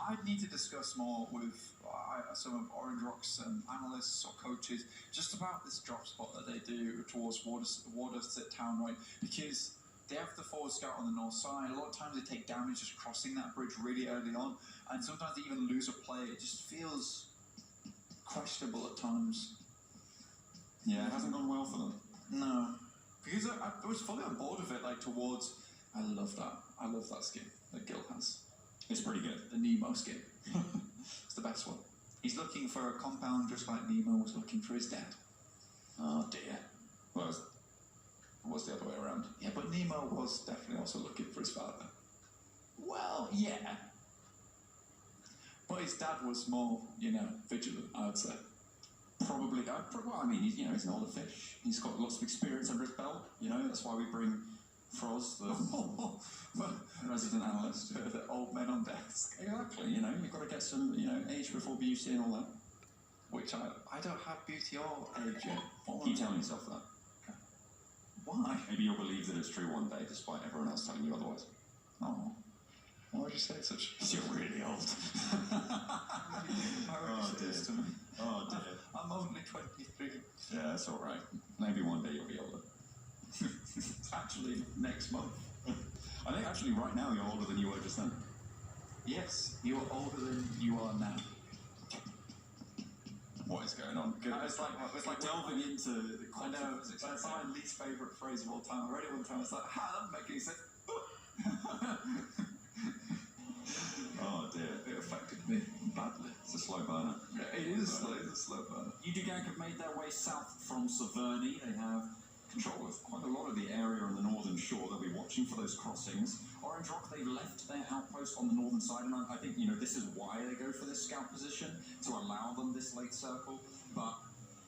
I'd need to discuss more with some of Orange Rock's analysts or coaches just about this drop spot that they do towards Waterset Town, right? Because they have the forward scout on the north side. A lot of times they take damage just crossing that bridge really early on, and sometimes they even lose a play. It just feels questionable at times. Yeah, it hasn't gone well for them. No, because I was fully on board with it. Like towards, I love that skin that Gil has. It's pretty good. The Nemo skin. It's the best one. He's looking for a compound just like Nemo was looking for his dad. Oh dear. Well, it was the other way around. Yeah, but Nemo was definitely also looking for his father. Well, yeah. But his dad was more, vigilant, I would say. Probably. Well, I mean, he's an older fish. He's got lots of experience under his belt. That's why we bring Froz, the resident analyst, the old men on desk. Exactly. You've got to get some, age before beauty and all that. Which I don't have beauty or age yet. Keep telling yourself that. Okay. Why? Maybe you'll believe that it's true one day, despite everyone else telling you otherwise. Oh. Why would you say such? Because you're really old. To me. Oh dear. I'm only 23. Yeah, that's all right. Maybe one day you'll be older. It's actually next month. I think actually right now you're older than you were just then. Yes, you are older than you are now. What is going on? It's like delving into the concept. That's my least favourite phrase of all time. I read it one time. It's like, that doesn't make any sense. Oh dear. It affected me badly. It's a slow burner. Yeah, it is a slow burner. UDGAG have made their way south from Saverny. They have control of quite a lot of the area on the northern shore. They'll be watching for those crossings. Orange Rock, they've left their outpost on the northern side, and I think, this is why they go for this scout position, to allow them this late circle. But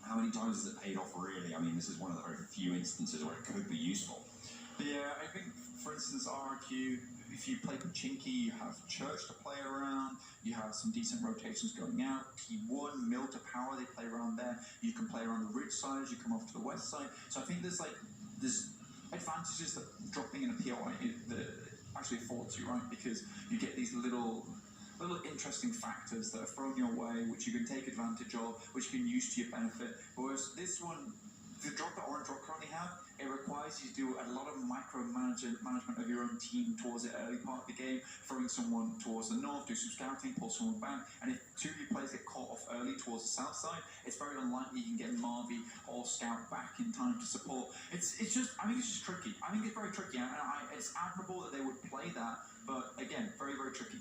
how many times has it paid off, really? I mean, this is one of the very few instances where it could be useful. Yeah, I think, for instance, RRQ, if you play Pachinki, you have Church to play around, you have some decent rotations going out. T1, Mill to Power, they play around there. You can play around the ridge side as you come off to the west side. So I think there's advantages that dropping in a POI that actually affords you, right? Because you get these little interesting factors that are thrown your way, which you can take advantage of, which you can use to your benefit. Whereas this one, the drop that Orange Rock currently have, it requires you to do a lot of micromanagement of your own team towards the early part of the game, throwing someone towards the north, do some scouting, pull someone back, and if two of your players get caught off early towards the south side, it's very unlikely you can get Marvy or Scout back in time to support. I think it's just tricky. I think it's very tricky, and it's admirable that they would play that, but again, very, very tricky.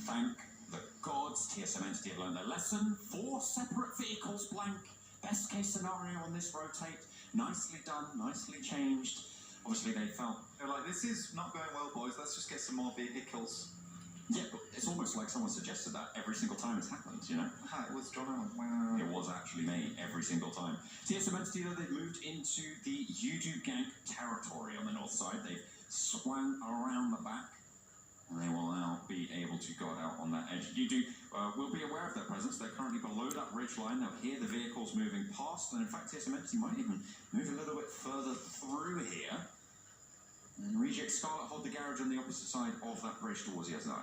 Thank the gods, TSM Entity have learned their lesson. 4 separate vehicles blank. Best case scenario on this rotate. Nicely done, nicely changed. Obviously they felt... They're like, this is not going well, boys. Let's just get some more vehicles. Yeah, but it's almost like someone suggested that every single time it's happened, It was John Allen. Wow. It was actually me every single time. TSM Entity, though, they've moved into the UDGAG territory on the north side. They've swung around the back. And they will now be able to guard out on that edge. UDU will be aware of their presence. They're currently below that ridge line. They'll hear the vehicles moving past. And in fact, TSM Entity might even move a little bit further through here. And Reject Scarlet hold the garage on the opposite side of that bridge towards the SI.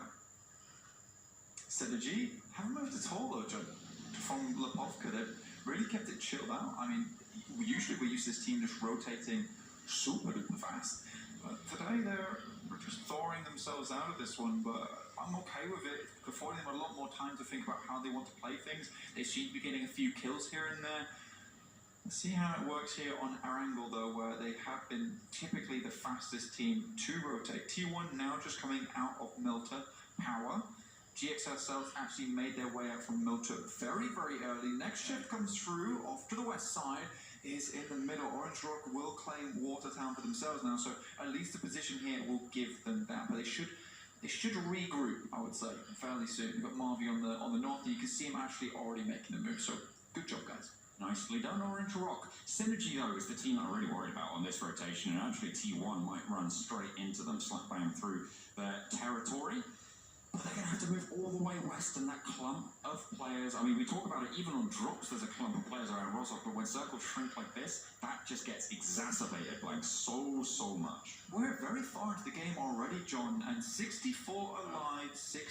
Synergy haven't moved at all, though, John. From Lepovka, they've really kept it chilled out. I mean, usually we use this team just rotating super duper fast. But today they're just thawing themselves out of this one, but I'm okay with it. It's affording them a lot more time to think about how they want to play things. They seem to be getting a few kills here and there. Let's see how it works here on our angle, though, where they have been typically the fastest team to rotate. T1 now just coming out of Milta Power. GX ourselves actually made their way out from Milta very, very early. Next shift comes through off to the west side. Is in the middle. Orange Rock will claim Watertown for themselves now, so at least the position here will give them that. But they should regroup, I would say, fairly soon. You've got Marvy on the north, and you can see him actually already making the move. So good job, guys. Nicely done, Orange Rock. Synergy, though, is the team that I'm really worried about on this rotation, and actually T1 might run straight into them, slap bang through their territory. But they're going to have to move all the way west, and that clump of players, I mean, we talk about it, even on drops, there's a clump of players around Rosok, but when circles shrink like this, that just gets exacerbated like so much. We're very far into the game already, John, and 64 alive, 60